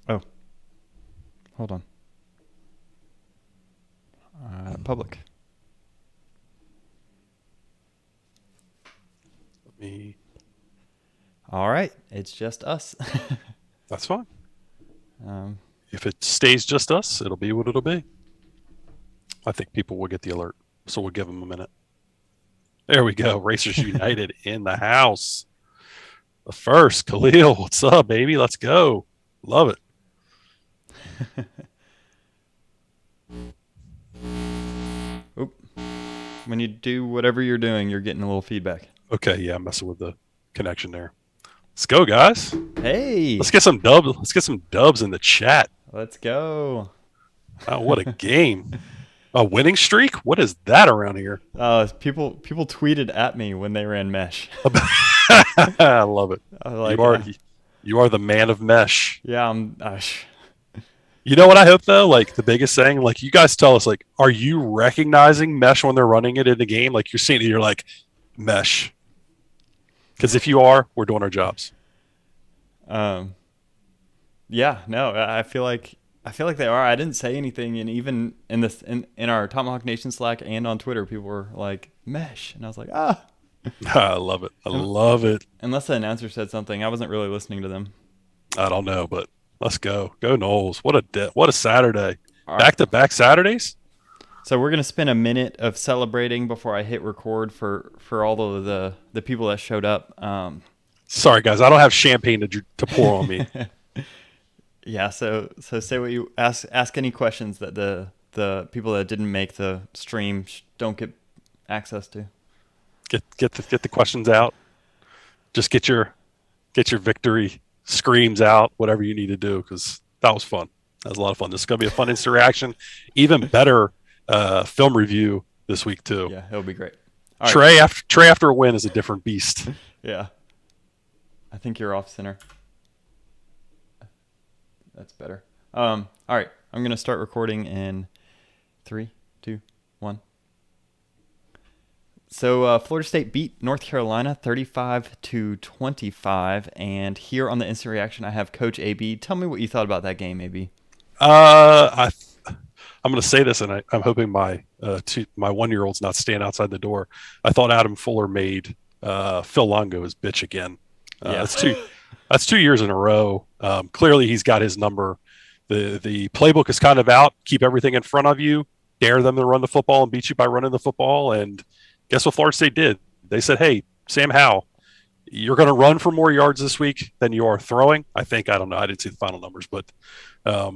Oh, hold on. Public. Me. All right, it's just us. That's fine. um, If it stays just us, it'll be what it'll be. I think people will get the alert, so we'll give them a minute. There we go. Racers United in the house. The first, Khalil. What's up, baby? Let's go. Love it. Oop. When you do whatever you're doing, you're getting a little feedback. Okay, yeah, I'm messing with the connection there. Let's go, guys. Hey, Let's get some dubs. Let's get some dubs in the chat. let's go. Oh, what a game! A winning streak? What is that around here? People tweeted at me when they ran mesh. I love it. Like, You are the man of mesh. yeah, You know what I hope though? Like the biggest thing, like you guys tell us, like, are you recognizing mesh when they're running it in the game? Like you're seeing it, you're like mesh. Because if you are, we're doing our jobs. um, yeah, no, I feel like they are. I didn't say anything, and even in our Tomahawk Nation Slack and on Twitter, people were like mesh, and I was like, ah. I love it. I love it. Unless the announcer said something, I wasn't really listening to them. I don't know, but let's go. Go Knowles. What a Saturday. All right. Back to back Saturdays? So we're gonna spend a minute of celebrating before I hit record for all of the people that showed up. Sorry guys, I don't have champagne to pour on me. Yeah. So say what you ask any questions that the people that didn't make the stream don't get access to. Get the questions out. Just get your victory screams out, whatever you need to do, because that was fun. That was a lot of fun. This is gonna be a fun instant reaction. Even better film review this week too. Yeah, it'll be great. All right. Trey after a win is a different beast. Yeah. I think you're off center. That's better. All right. I'm gonna start recording in 3, 2, 1. So Florida State beat North Carolina 35-25, and here on the instant reaction, I have Coach AB. Tell me what you thought about that game, AB. I'm going to say this, and I'm hoping my 1-year-old's not staying outside the door. I thought Adam Fuller made Phil Longo his bitch again. Yeah. That's 2 years in a row. Clearly, he's got his number. The playbook is kind of out. Keep everything in front of you. Dare them to run the football and beat you by running the football. And guess what Florida State did? They said, "Hey, Sam Howell, you're going to run for more yards this week than you are throwing." I think, I don't know. I didn't see the final numbers, but I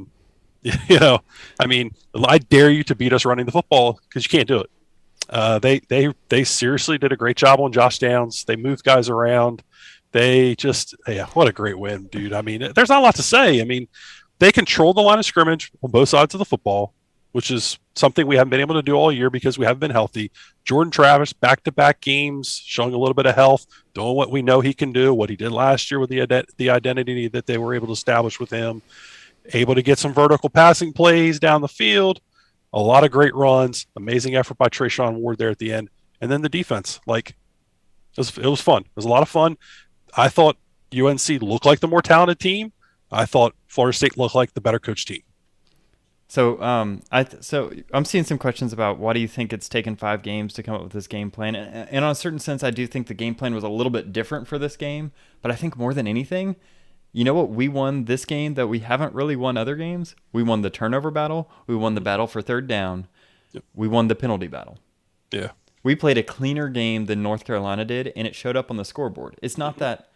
mean, I dare you to beat us running the football because you can't do it. They seriously did a great job on Josh Downs. They moved guys around. What a great win, dude. I mean, there's not a lot to say. I mean, they controlled the line of scrimmage on both sides of the football, which is something we haven't been able to do all year because we haven't been healthy. Jordan Travis, back-to-back games, showing a little bit of health, doing what we know he can do, what he did last year with the identity that they were able to establish with him, able to get some vertical passing plays down the field, a lot of great runs, amazing effort by Trayshawn Ward there at the end, and then the defense. Like, it was fun. It was a lot of fun. I thought UNC looked like the more talented team. I thought Florida State looked like the better coach team. So I'm seeing some questions about why do you think it's taken 5 games to come up with this game plan, and on a certain sense, I do think the game plan was a little bit different for this game. But I think more than anything, you know what? We won this game that we haven't really won other games. We won the turnover battle. We won the battle for third down. Yep. We won the penalty battle. Yeah. We played a cleaner game than North Carolina did, and it showed up on the scoreboard. It's not that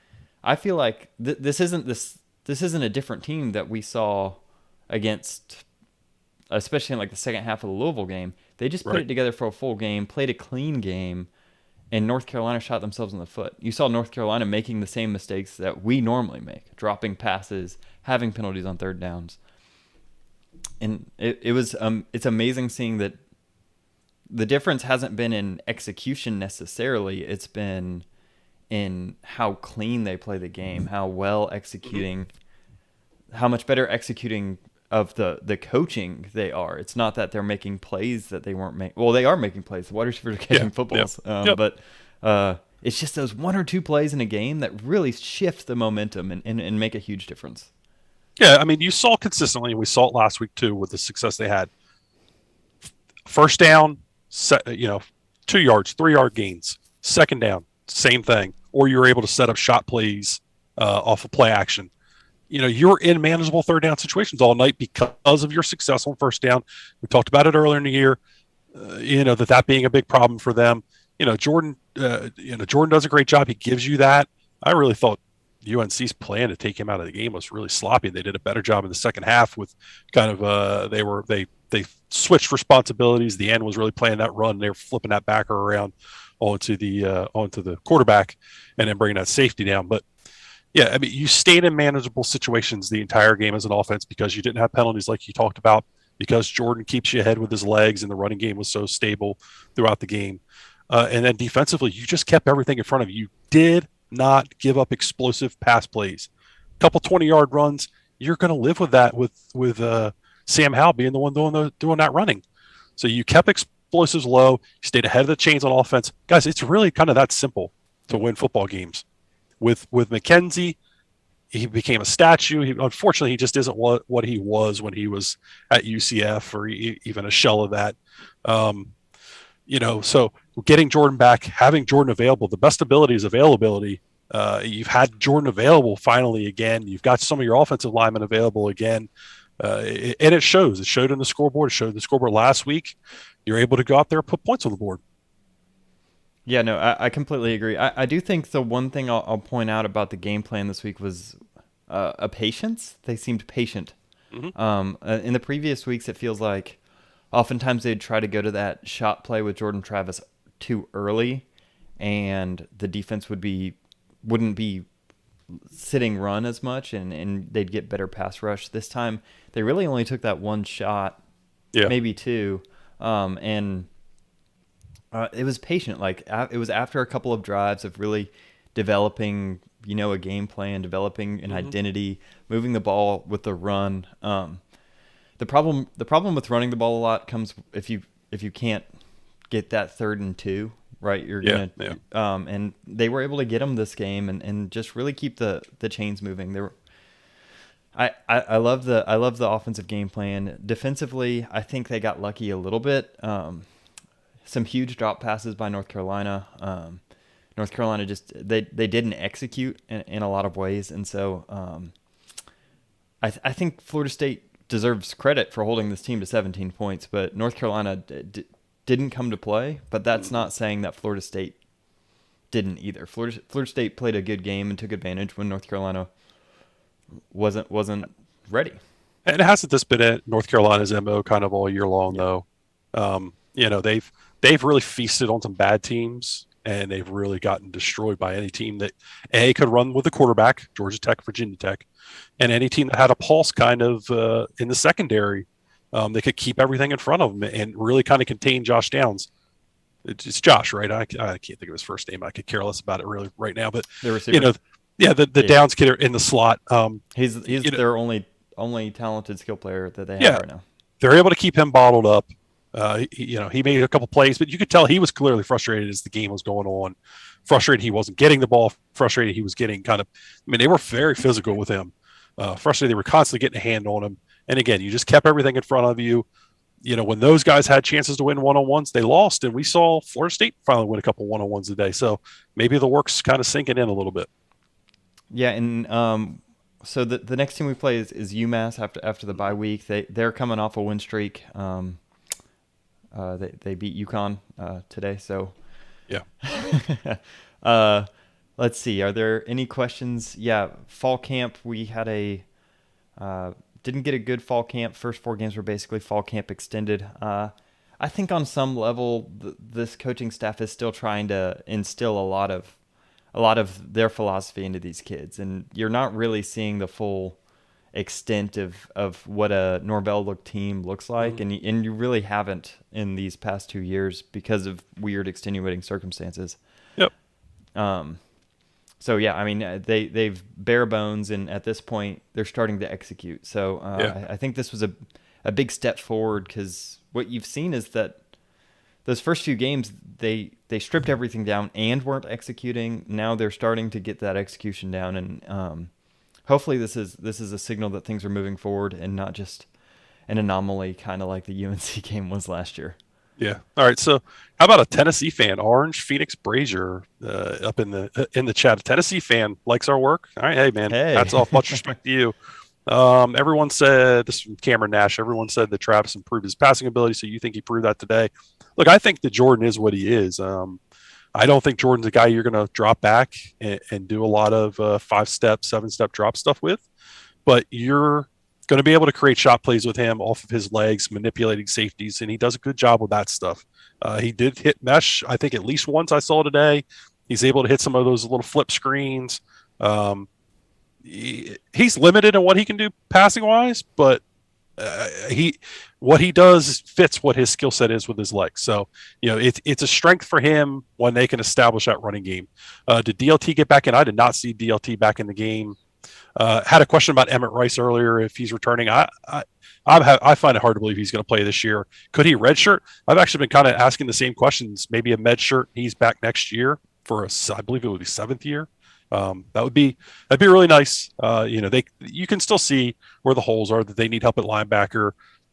I feel like this isn't a different team that we saw against, especially in like the second half of the Louisville game. They just put it together for a full game, played a clean game, and North Carolina shot themselves in the foot. You saw North Carolina making the same mistakes that we normally make, dropping passes, having penalties on third downs. And it's amazing seeing that the difference hasn't been in execution necessarily. It's been in how clean they play the game, how well executing, how much better executing of the coaching they are. It's not that they're making plays that they weren't making. Well, they are making plays. The wide receivers are catching footballs. But it's just those 1 or 2 plays in a game that really shift the momentum and make a huge difference. Yeah, I mean, you saw consistently, and we saw it last week too with the success they had. First down, 2 yards, 3 yard gains. Second down, same thing. Or you're able to set up shot plays off of play action. You're in manageable third down situations all night because of your success on first down. We talked about it earlier in the year. That being a big problem for them. Jordan. Jordan does a great job. He gives you that. I really thought UNC's plan to take him out of the game was really sloppy. They did a better job in the second half with kind of they switched responsibilities. The end was really playing that run. They were flipping that backer around onto the quarterback and then bringing that safety down. But yeah, I mean, you stayed in manageable situations the entire game as an offense because you didn't have penalties like you talked about, because Jordan keeps you ahead with his legs and the running game was so stable throughout the game. And then defensively, you just kept everything in front of you. You did not give up explosive pass plays. A couple 20-yard runs, you're going to live with that with Sam Howell being the one doing that running. So you kept explosives low, you stayed ahead of the chains on offense. Guys, it's really kind of that simple to win football games. With McKenzie, he became a statue. Unfortunately, he just isn't what he was when he was at UCF or even a shell of that. So getting Jordan back, having Jordan available, the best ability is availability. You've had Jordan available finally again. You've got some of your offensive linemen available again. And it shows. It showed in the scoreboard. It showed the scoreboard last week. You're able to go out there and put points on the board. Yeah, no, I completely agree. I do think the one thing I'll point out about the game plan this week was a patience. They seemed patient. Mm-hmm. In the previous weeks, it feels like oftentimes they'd try to go to that shot play with Jordan Travis too early, and the defense wouldn't be sitting run as much, and they'd get better pass rush. This time, they really only took that one shot, maybe two, and it was patient. Like it was after a couple of drives of really developing, a game plan, developing an identity, moving the ball with the run. The problem with running the ball a lot comes if you can't get that 3rd and 2, right? You're gonna and they were able to get them this game and just really keep the chains moving. I love the offensive game plan. Defensively, I think they got lucky a little bit. Some huge drop passes by North Carolina. North Carolina just they didn't execute in a lot of ways, and so I think Florida State deserves credit for holding this team to 17 points, but North Carolina didn't come to play. But that's not saying that Florida State didn't either. Florida State played a good game and took advantage when North Carolina wasn't ready. And hasn't this been at North Carolina's MO kind of all year long though? They've really feasted on some bad teams, and they've really gotten destroyed by any team that could run with the quarterback, Georgia Tech, Virginia Tech, and any team that had a pulse kind of in the secondary. They could keep everything in front of them and really kind of contain Josh Downs. It's Josh, right? I can't think of his first name. I could care less about it really right now. But the receiver. The Downs kid in the slot. He's their only talented skill player that they have right now. They're able to keep him bottled up. He made a couple plays, but you could tell he was clearly frustrated as the game was going on. Frustrated he wasn't getting the ball. Frustrated he was getting they were very physical with him. Frustrated they were constantly getting a hand on him. And again, you just kept everything in front of you. When those guys had chances to win one-on-ones, they lost, and we saw Florida State finally win a couple one-on-ones today. So maybe the work's kind of sinking in a little bit. Yeah, and so the next team we play is UMass after the bye week. They're coming off a win streak. They beat UConn today. So yeah. Let's see. Are there any questions? Yeah, fall camp. We had didn't get a good fall camp. First 4 games were basically fall camp extended. I think on some level, this coaching staff is still trying to instill a lot of their philosophy into these kids, and you're not really seeing the full extent of what a Norvell look team looks like, and you really haven't in these past 2 years because of weird extenuating circumstances. Yep. So yeah, I mean they've bare bones, and at this point they're starting to execute. So I think this was a big step forward, because what you've seen is that those first few games they stripped everything down and weren't executing. Now they're starting to get that execution down, and hopefully this is a signal that things are moving forward and not just an anomaly, kind of like the UNC game was last year. Yeah. All right. So, how about a Tennessee fan, Orange Phoenix Brazier, up in the chat? A Tennessee fan likes our work. All right. Hey, man. Hey. Hats off. Much respect to you. Everyone said this from Cameron Nash. Everyone said that Travis improved his passing ability. So you think he proved that today? Look, I think that Jordan is what he is. I don't think Jordan's a guy you're going to drop back and do a lot of 5-step, 7-step drop stuff with, but you're going to be able to create shot plays with him off of his legs, manipulating safeties, and he does a good job with that stuff. He did hit mesh, I think, at least once I saw today. He's able to hit some of those little flip screens. He's limited in what he can do passing wise, but what he does fits what his skill set is with his legs. So, it's a strength for him when they can establish that running game. Did DLT get back in? I did not see DLT back in the game. Had a question about Emmett Rice earlier if he's returning. I find it hard to believe he's going to play this year. Could he redshirt? I've actually been kind of asking the same questions. Maybe a med shirt. He's back next year for I believe it would be 7th year. That'd be really nice. You can still see where the holes are, that they need help at linebacker.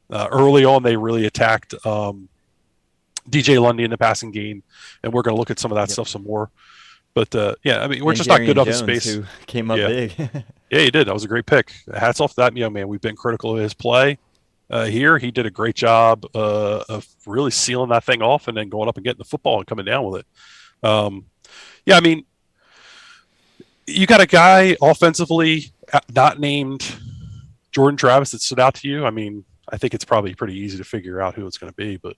Early on, they really attacked DJ Lundy in the passing game, and we're going to look at some of that stuff some more. But we're just not good enough in space. Who came up big. Yeah, he did. That was a great pick. Hats off to that young man. We've been critical of his play here. He did a great job of really sealing that thing off and then going up and getting the football and coming down with it. You got a guy offensively not named Jordan Travis that stood out to you. I mean, I think it's probably pretty easy to figure out who it's going to be, but.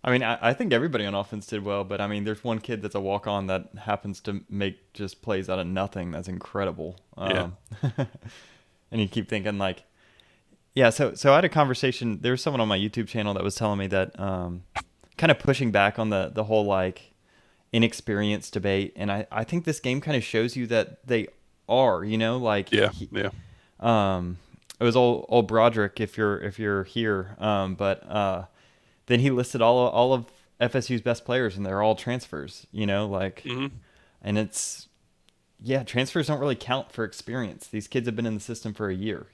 I mean, I think everybody on offense did well, but I mean, there's one kid that's a walk-on that happens to make just plays out of nothing. That's incredible. And you keep thinking like, so I had a conversation. There was someone on my YouTube channel that was telling me that kind of pushing back on the whole like inexperience debate. And I think this game kind of shows you that they are, like, it was old Broderick if you're here. Then he listed all of FSU's best players, and they're all transfers, mm-hmm. And it's, transfers don't really count for experience. These kids have been in the system for a year,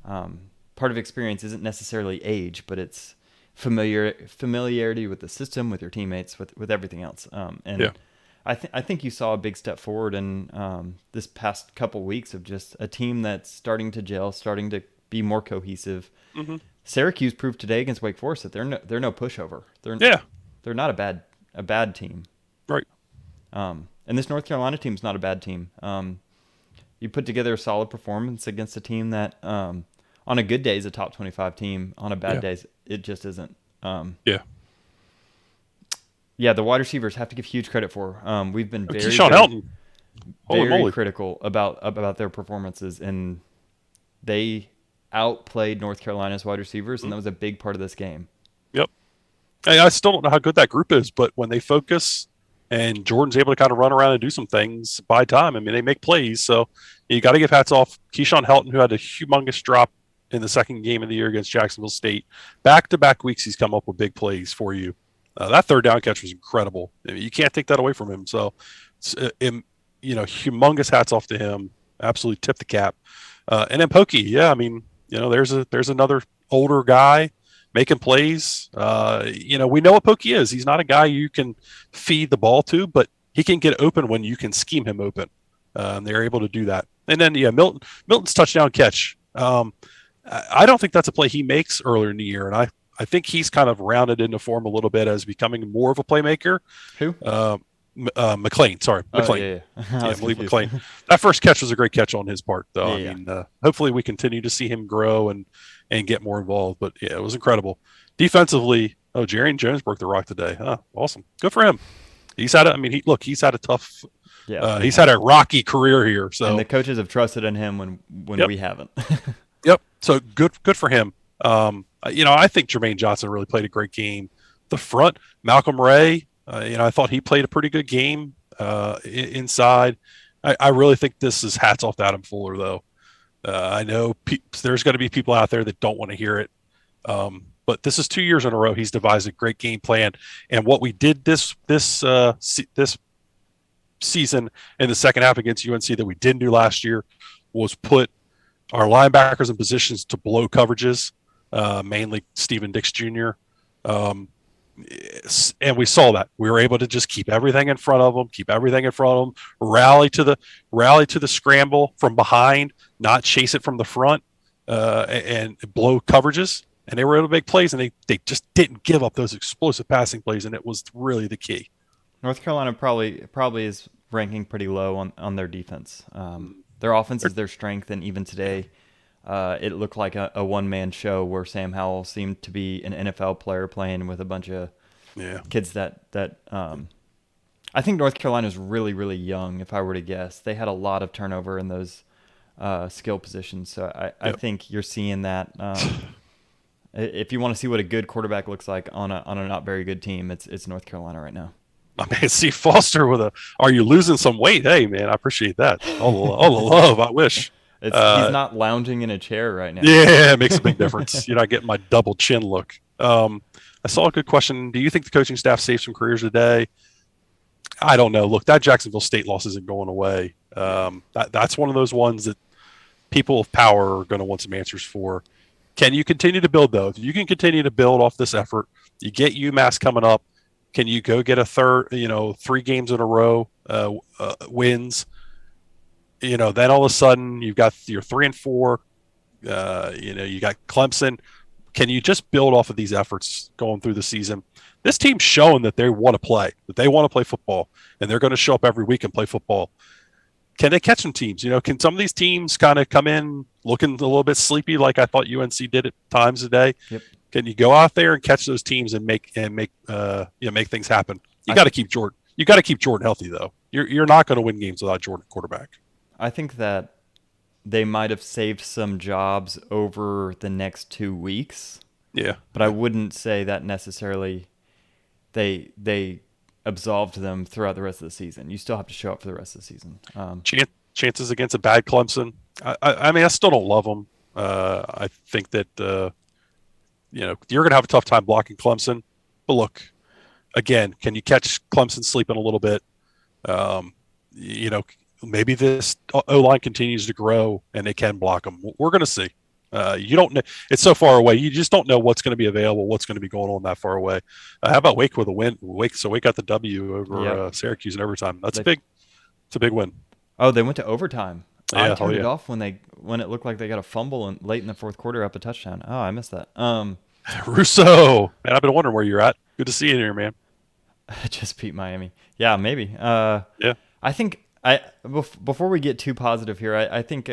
part of experience isn't necessarily age, but it's familiarity with the system, with your teammates, with everything else. I think you saw a big step forward in this past couple weeks of just a team that's starting to gel, starting to be more cohesive. Mm-hmm. Syracuse proved today against Wake Forest that they're no pushover. They're not a bad team. Right. And this North Carolina team's not a bad team. You put together a solid performance against a team that on a good day is a top 25 team. On a bad day, it just isn't. The wide receivers have to give huge credit for. We've been very critical about their performances, and they outplayed North Carolina's wide receivers, and that was a big part of this game. Yep. I still don't know how good that group is, but when they focus and Jordan's able to kind of run around and do some things by time, I mean, they make plays. So you got to give hats off. Keyshawn Helton, who had a humongous drop in the second game of the year against Jacksonville State. Back-to-back weeks, he's come up with big plays for you. That third down catch was incredible. I mean, you can't take that away from him. So, humongous hats off to him. Absolutely tip the cap. And then Pokey, there's another older guy making plays. We know what Pokey is. He's not a guy you can feed the ball to, but he can get open when you can scheme him open. They're able to do that. And then, Milton's touchdown catch. I don't think that's a play he makes earlier in the year, and I think he's kind of rounded into form a little bit as becoming more of a playmaker. Who? McLean. Sorry, McLean. Malik McLean. That first catch was a great catch on his part, though. Hopefully we continue to see him grow and get more involved. But it was incredible. Defensively, Jarian Jones broke the rock today. Awesome. Good for him. He's had he's had a tough. He's had a rocky career here. So and the coaches have trusted in him when we haven't. Yep. So good for him. I think Jermaine Johnson really played a great game. The front, Malcolm Ray. I thought he played a pretty good game inside. I really think this is hats off to Adam Fuller, though. I know there's going to be people out there that don't want to hear it, but this is 2 years in a row he's devised a great game plan. And what we did this season in the second half against UNC that we didn't do last year was put our linebackers in positions to blow coverages, mainly Steven Dix Jr. And we saw that we were able to just keep everything in front of them, rally to the scramble from behind, not chase it from the front, and blow coverages. And they were able to make plays, and they just didn't give up those explosive passing plays, and it was really the key. North Carolina probably is ranking pretty low on their defense. Their offense is their strength, and even today, it looked like a one-man show where Sam Howell seemed to be an NFL player playing with a bunch of kids that I think North Carolina is really, really young, if I were to guess. They had a lot of turnover in those skill positions, so I think you're seeing that. If you want to see what a good quarterback looks like on a not very good team, it's North Carolina right now. I mean, see Foster are you losing some weight? Hey, man, I appreciate that. All the love. I wish. He's not lounging in a chair right now. Yeah, it makes a big difference. You're not getting my double chin look. I saw a good question. Do you think the coaching staff saved some careers today? I don't know. Look, that Jacksonville State loss isn't going away. That's one of those ones that people of power are going to want some answers for. Can you continue to build, though? If you can continue to build off this effort, you get UMass coming up. Can you go get a 3 games in a row wins? Then all of a sudden you've got your 3 and 4. You got Clemson. Can you just build off of these efforts going through the season? This team's showing that they want to play, football, and they're going to show up every week and play football. Can they catch some teams? Can some of these teams kind of come in looking a little bit sleepy, like I thought UNC did at times today? Yep. Can you go out there and catch those teams and make things happen? You got to keep Jordan. You got to keep Jordan healthy, though. You're not going to win games without Jordan quarterback. I think that they might have saved some jobs over the next 2 weeks. Yeah, but I wouldn't say that necessarily they absolved them throughout the rest of the season. You still have to show up for the rest of the season. Chances against a bad Clemson. I mean, I still don't love them. I think that you're going to have a tough time blocking Clemson. But look, again, can you catch Clemson sleeping a little bit? Maybe this O-line continues to grow and they can block them. We're going to see. You don't know. It's so far away. You just don't know what's going to be available, what's going to be going on that far away. How about Wake with a win? Wake got the W over Syracuse in overtime. That's big. It's a big win. Oh, they went to overtime. Yeah, I turned it off when it looked like they got a fumble late in the fourth quarter up a touchdown. Oh, I missed that. Russo, man, I've been wondering where you're at. Good to see you here, man. Just beat Miami. Yeah, maybe. Yeah. I think before we get too positive here, I think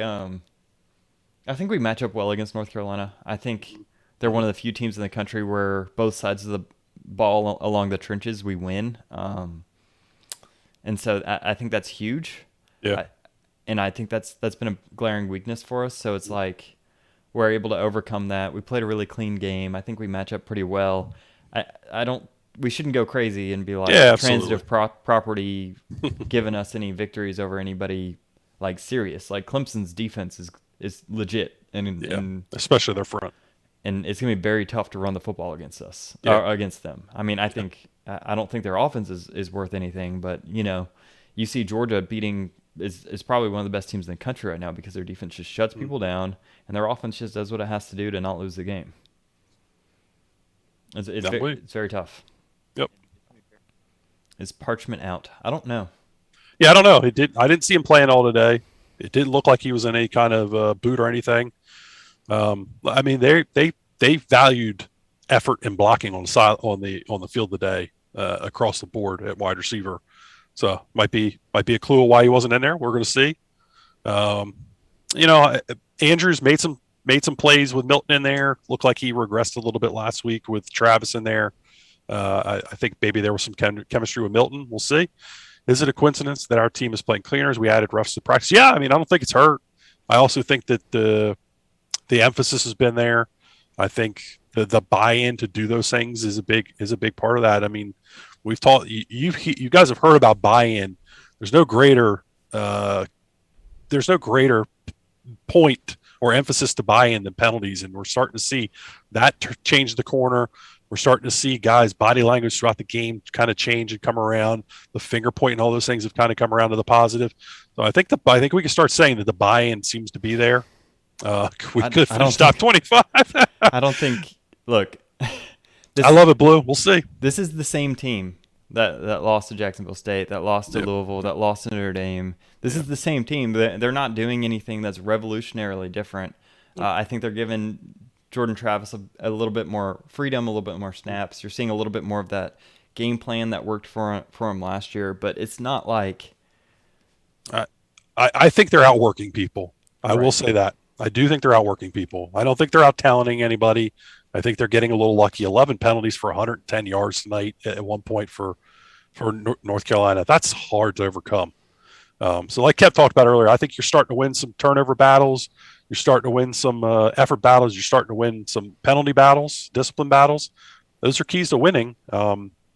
we match up well against North Carolina. I think they're one of the few teams in the country where both sides of the ball along the trenches we win. And so I think that's huge. Yeah. And I think that's been a glaring weakness for us. So it's like we're able to overcome that. We played a really clean game. I think we match up pretty well. We shouldn't go crazy and be like transitive property giving us any victories over anybody like serious. Like Clemson's defense is legit and especially their front. And it's gonna be very tough to run the football against us or against them. I mean, I don't think their offense is worth anything, but you see Georgia beating is probably one of the best teams in the country right now because their defense just shuts people down and their offense just does what it has to do to not lose the game. It's very tough. Yep. Is Parchment out? I don't know. Yeah, I don't know. I didn't see him playing all today. It didn't look like he was in any kind of boot or anything. I mean, they valued effort and blocking on the field today across the board at wide receiver. So might be a clue of why he wasn't in there. We're going to see. Andrews made some plays with Milton in there. Looked like he regressed a little bit last week with Travis in there. I think maybe there was some chemistry with Milton. We'll see. Is it a coincidence that our team is playing cleaners? We added refs to practice. Yeah, I mean, I don't think it's hurt. I also think that the emphasis has been there. I think the buy-in to do those things is a big part of that. I mean, we've taught you guys have heard about buy-in. There's no greater point or emphasis to buy-in than penalties, and we're starting to see that change the corner. We're starting to see guys' body language throughout the game kind of change and come around. The finger point and all those things have kind of come around to the positive. So I think we can start saying that the buy-in seems to be there. We could finish top 25. I don't think. Look, I love it, Blue. We'll see. This is the same team that lost to Jacksonville State, that lost to Louisville, that lost to Notre Dame. This is the same team. They're not doing anything that's revolutionarily different. I think they're giving Jordan Travis a little bit more freedom, a little bit more snaps. You're seeing a little bit more of that game plan that worked for him last year, but it's not like. I think they're outworking people. I will say that. I do think they're outworking people. I don't think they're out-talenting anybody. I think they're getting a little lucky. 11 penalties for 110 yards tonight at one point for North Carolina. That's hard to overcome. So like Kev talked about earlier, I think you're starting to win some turnover battles. You're starting to win some effort battles. You're starting to win some penalty battles, discipline battles. Those are keys to winning.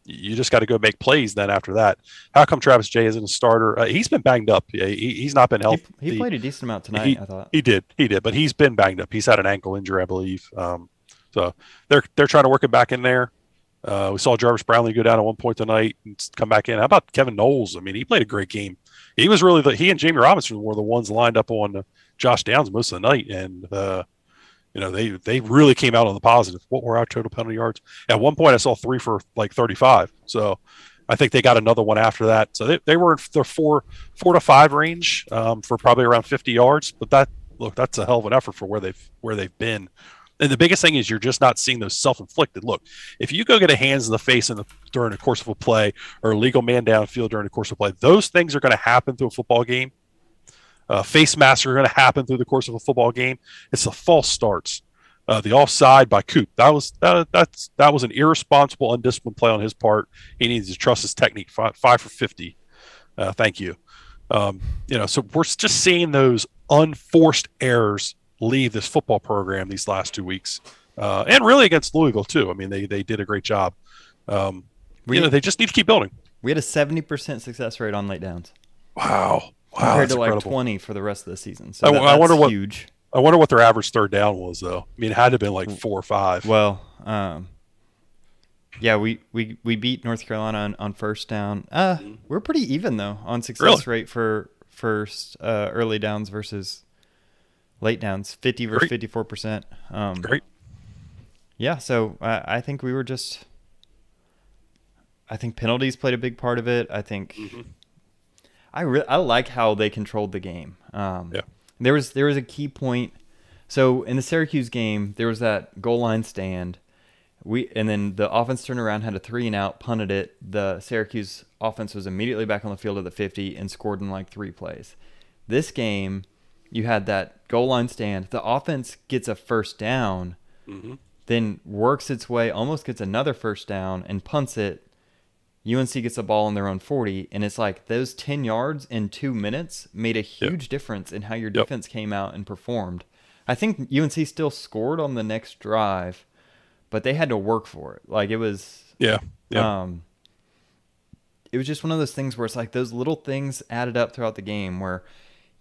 You just got to go make plays then after that. How come Travis Jay isn't a starter? He's been banged up. He's not been healthy. He played a decent amount tonight, I thought. He did, but he's been banged up. He's had an ankle injury, I believe. So they're trying to work it back in there. We saw Jarvis Brownlee go down at one point tonight and come back in. How about Kevin Knowles? I mean, he played a great game. He was really he and Jamie Robinson were the ones lined up on Josh Downs most of the night, and they really came out on the positive. What were our total penalty yards? At one point, I saw 3 for like 35. So I think they got another one after that. So they were in their 4 to 5 range for probably around 50 yards. But that's a hell of an effort for where they've been. And the biggest thing is you're just not seeing those self-inflicted. Look, if you go get a hands in the face during the course of a play or a legal man downfield during the course of play, those things are going to happen through a football game. Face masks are going to happen through the course of a football game. It's the false starts, the offside by Coop. That was an irresponsible, undisciplined play on his part. He needs to trust his technique. 5 for 50. Thank you. So we're just seeing those unforced errors leave this football program these last 2 weeks, and really against Louisville too. I mean, they did a great job. They just need to keep building. We had a 70% success rate on late downs. Wow, compared to incredible. like 20 for the rest of the season. So I wonder what huge. I wonder what their average third down was though. I mean, it had to have been like 4 or 5. Well, we beat North Carolina on first down. We're pretty even though on success rate for first early downs versus late downs, 50 versus 54%. Great. Yeah, so I think we were just. I think penalties played a big part of it. I think I like how they controlled the game. There was a key point. So in the Syracuse game, there was that goal line stand. And then the offense turned around, had a 3-and-out, punted it. The Syracuse offense was immediately back on the field at the 50 and scored in like 3 plays. This game, you had that goal line stand. The offense gets a first down, then works its way, almost gets another first down, and punts it. UNC gets a ball on their own 40, and it's like those 10 yards in 2 minutes made a huge difference in how your defense came out and performed. I think UNC still scored on the next drive, but they had to work for it. Like it was it was just one of those things where it's like those little things added up throughout the game where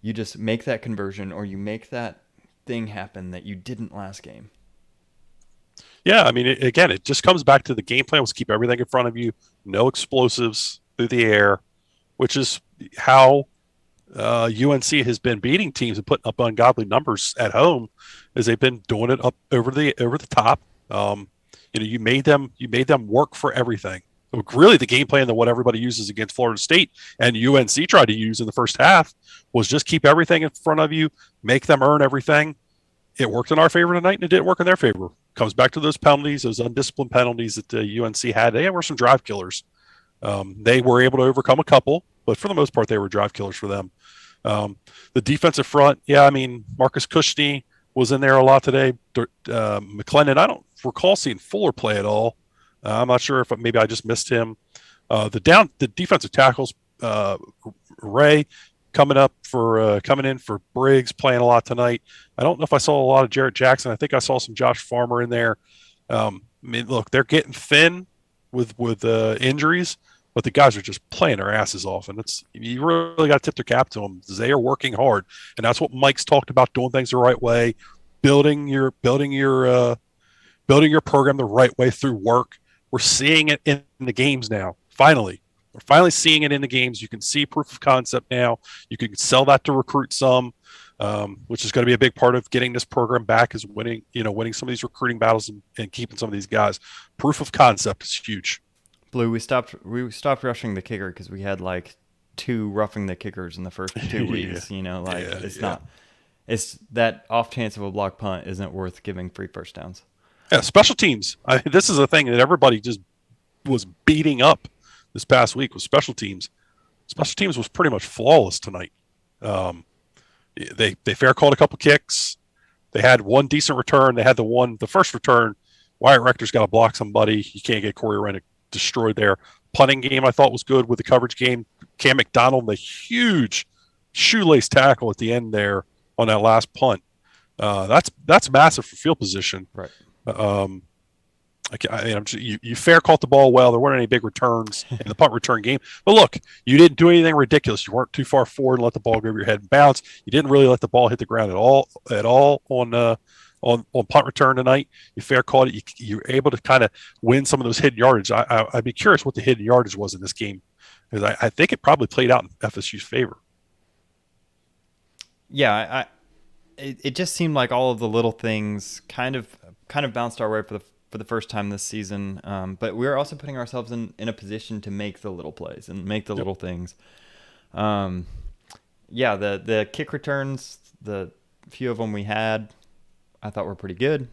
you just make that conversion or you make that thing happen that you didn't last game. Yeah, I mean, it just comes back to the game plan was keep everything in front of you, no explosives through the air, which is how UNC has been beating teams and putting up ungodly numbers at home, as they've been doing it up over the top. You made them work for everything. Really, the game plan that what everybody uses against Florida State and UNC tried to use in the first half was just keep everything in front of you, make them earn everything. It worked in our favor tonight, and it didn't work in their favor. Comes back to those penalties, those undisciplined penalties that UNC had. They were some drive killers. They were able to overcome a couple, but for the most part, they were drive killers for them. The defensive front, I mean, Marcus Cushney was in there a lot today. McClendon, I don't recall seeing Fuller play at all. I'm not sure if maybe I just missed him. The defensive tackles, Ray coming in for Briggs, playing a lot tonight. I don't know if I saw a lot of Jarrett Jackson. I think I saw some Josh Farmer in there. I mean, look, they're getting thin with injuries, but the guys are just playing their asses off, and you really got to tip their cap to them. They are working hard, and that's what Mike's talked about: doing things the right way, building your building your program the right way through work. We're seeing it in the games now. Finally, we're finally seeing it in the games. You can see proof of concept now. You can sell that to recruit some, which is going to be a big part of getting this program back, is winning some of these recruiting battles and keeping some of these guys. Proof of concept is huge. Blue, we stopped rushing the kicker because we had like 2 roughing the kickers in the first 2 weeks. It's that off chance of a block punt isn't worth giving free first downs. Yeah, special teams. This is a thing that everybody just was beating up this past week with special teams. Special teams was pretty much flawless tonight. They fair called a couple kicks. They had one decent return. They had the first return. Wyatt Rector's got to block somebody. You can't get Corey Rennick destroyed there. Punting game I thought was good with the coverage game. Cam McDonald, the huge shoelace tackle at the end there on that last punt. That's massive for field position. Right. You fair caught the ball well. There weren't any big returns in the punt return game. But look, you didn't do anything ridiculous. You weren't too far forward and let the ball go over your head and bounce. You didn't really let the ball hit the ground at all on punt return tonight. You fair caught it. You were able to kind of win some of those hidden yardage. I'd be curious what the hidden yardage was in this game, because I think it probably played out in FSU's favor. Yeah, it just seemed like all of the little things kind of bounced our way for the first time this season. But we were also putting ourselves in a position to make the little plays and make the little things. The kick returns, the few of them we had, I thought were pretty good.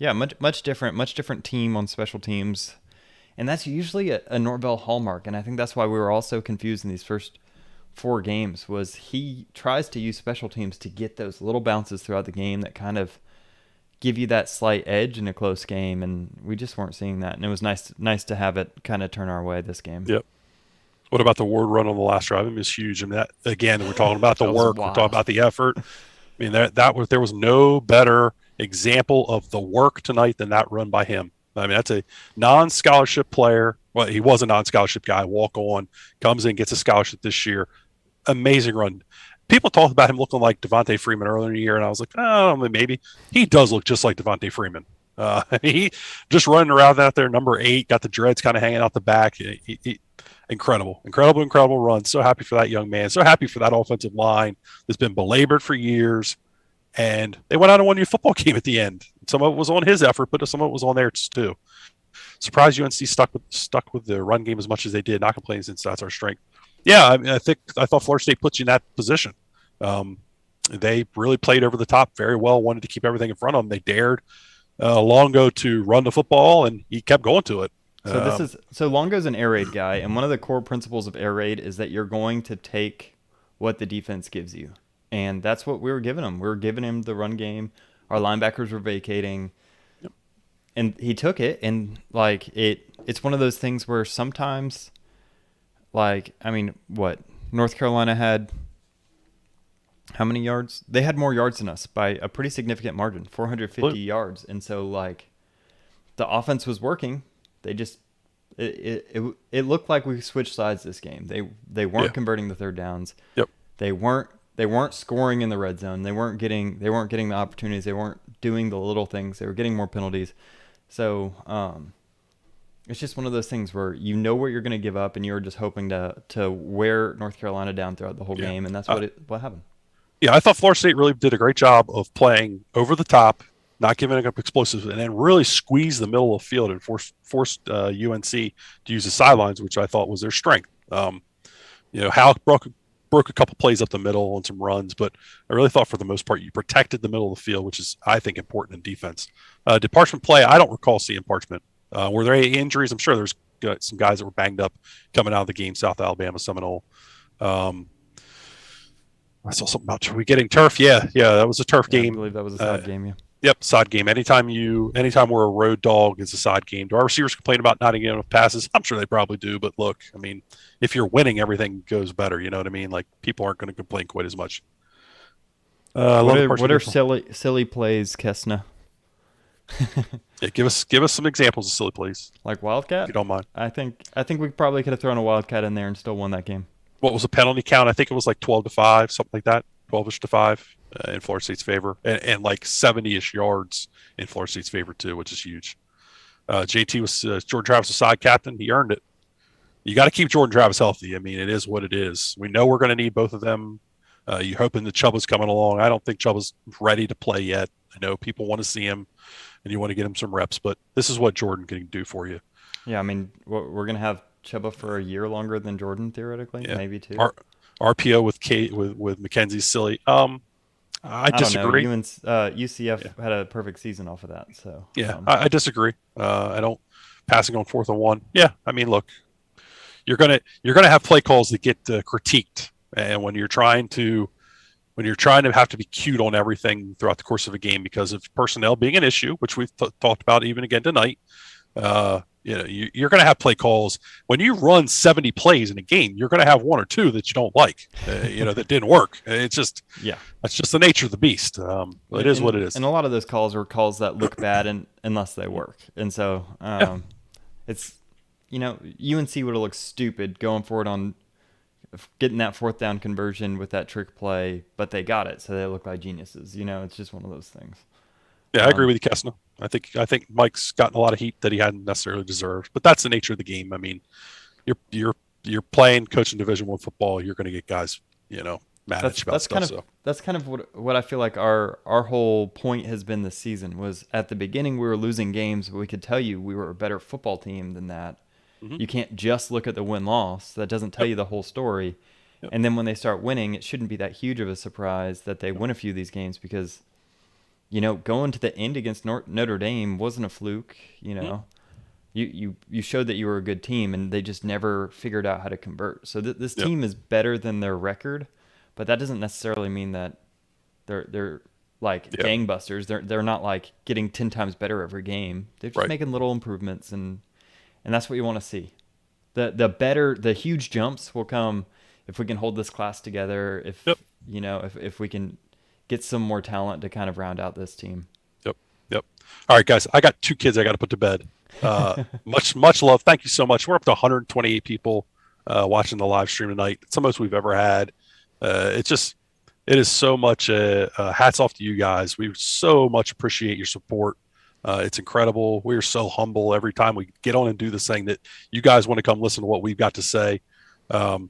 Much different team on special teams. And that's usually a Norvell hallmark. And I think that's why we were all so confused in these first 4 games, was he tries to use special teams to get those little bounces throughout the game that kind of give you that slight edge in a close game, and we just weren't seeing that. And it was nice to have it kind of turn our way this game. Yep. What about the Ward run on the last drive? It was huge. I mean, that, again, we're talking about the work, we're talking about the effort. I mean, there was no better example of the work tonight than that run by him. I mean, that's a non-scholarship player. Well, he was a non-scholarship guy. Walk on, comes in, gets a scholarship this year. Amazing run. People talked about him looking like Devontae Freeman earlier in the year, and I was like, oh, maybe. He does look just like Devontae Freeman. He just running around out there, number 8, got the dreads kind of hanging out the back. Incredible run. So happy for that young man. So happy for that offensive line that's been belabored for years. And they went out and won a football game at the end. Some of it was on his effort, but some of it was on theirs too. Surprised UNC stuck with the run game as much as they did. Not complaining, since that's our strength. Yeah, I mean, I thought Florida State puts you in that position. They really played over the top very well. Wanted to keep everything in front of them. They dared Longo to run the football, and he kept going to it. So Longo's an air raid guy, and one of the core principles of air raid is that you're going to take what the defense gives you. And that's what we were giving him. We were giving him the run game. Our linebackers were vacating. Yep. And he took it, and it's one of those things where sometimes, North Carolina had how many yards? They had more yards than us by a pretty significant margin, 450 yards. And so the offense was working. They just it looked like we switched sides this game. They weren't converting the third downs. Yep. They weren't scoring in the red zone. They weren't getting the opportunities. They weren't doing the little things. They were getting more penalties. So it's just one of those things where you know what you're going to give up, and you're just hoping to wear North Carolina down throughout the whole game, and that's what happened. Yeah, I thought Florida State really did a great job of playing over the top, not giving up explosives, and then really squeezed the middle of the field and forced UNC to use the sidelines, which I thought was their strength. Hal broke a couple plays up the middle on some runs, but I really thought for the most part you protected the middle of the field, which is, I think, important in defense. Did Parchment play? I don't recall seeing Parchment. Were there any injuries? I'm sure there's some guys that were banged up coming out of the game, South Alabama Seminole. I saw something about, are we getting turf? Yeah, that was a turf game. I believe that was a side game, yeah. Yep, side game. Anytime we're a road dog, it's a side game. Do our receivers complain about not getting enough passes? I'm sure they probably do, but look, I mean, if you're winning, everything goes better. You know what I mean? Like, people aren't going to complain quite as much. What are silly plays, Kessna? Yeah, give us some examples of silly plays. Like Wildcat? If you don't mind. I think we probably could have thrown a Wildcat in there and still won that game. What was the penalty count? I think it was like 12-5, something like that. 12-ish to 5. in Florida State's favor, and like 70-ish yards in Florida State's favor too, which is huge. JT was Jordan Travis was side captain. He earned it. You got to keep Jordan Travis healthy. I mean, it is what it is. We know we're going to need both of them. You're hoping that Chubba's coming along. I don't think Chubba's ready to play yet. I know people want to see him, and you want to get him some reps, but this is what Jordan can do for you. Yeah, I mean, we're going to have Chubba for a year longer than Jordan, theoretically, maybe two. RPO with Kate with McKenzie's silly. I disagree. Don't know. UCF had a perfect season off of that. So yeah, I disagree. I don't passing on 4th and 1. Yeah, I mean, look, you're gonna have play calls that get critiqued, and when you're trying to have to be cute on everything throughout the course of a game because of personnel being an issue, which we've talked about even again tonight. You're going to have play calls when you run 70 plays in a game. You're going to have one or two that you don't like, that didn't work. It's just, that's just the nature of the beast. It is what it is. And a lot of those calls are calls that look bad unless they work. And so it's, UNC would have looked stupid going forward on getting that 4th down conversion with that trick play, but they got it. So they look like geniuses. It's just one of those things. Yeah, I agree with you, Kessner. I think Mike's gotten a lot of heat that he hadn't necessarily deserved, but that's the nature of the game. I mean, you're playing, coaching Division I football. You're going to get guys, mad at you about stuff. That's kind of what I feel like our whole point has been this season was at the beginning we were losing games, but we could tell you we were a better football team than that. Mm-hmm. You can't just look at the win-loss. That doesn't tell you the whole story. Yep. And then when they start winning, it shouldn't be that huge of a surprise that they win a few of these games because going to the end against Notre Dame wasn't a fluke. You showed that you were a good team, and they just never figured out how to convert. So this team is better than their record, but that doesn't necessarily mean that they're like gangbusters. They're not like getting 10 times better every game. They're just making little improvements, and that's what you want to see. The huge jumps will come if we can hold this class together. If we can get some more talent to kind of round out this team. Yep. All right, guys. I got 2 kids I got to put to bed. Much love. Thank you so much. We're up to 128 people watching the live stream tonight. It's the most we've ever had. It is so much. Hats off to you guys. We so much appreciate your support. It's incredible. We're so humble every time we get on and do this thing that you guys want to come listen to what we've got to say. Go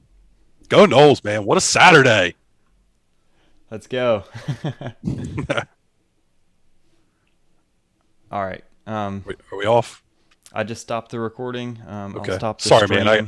Noles, man. What a Saturday. Let's go. All right. Are we off? I just stopped the recording. Okay. I'll stop the Sorry, stream. man.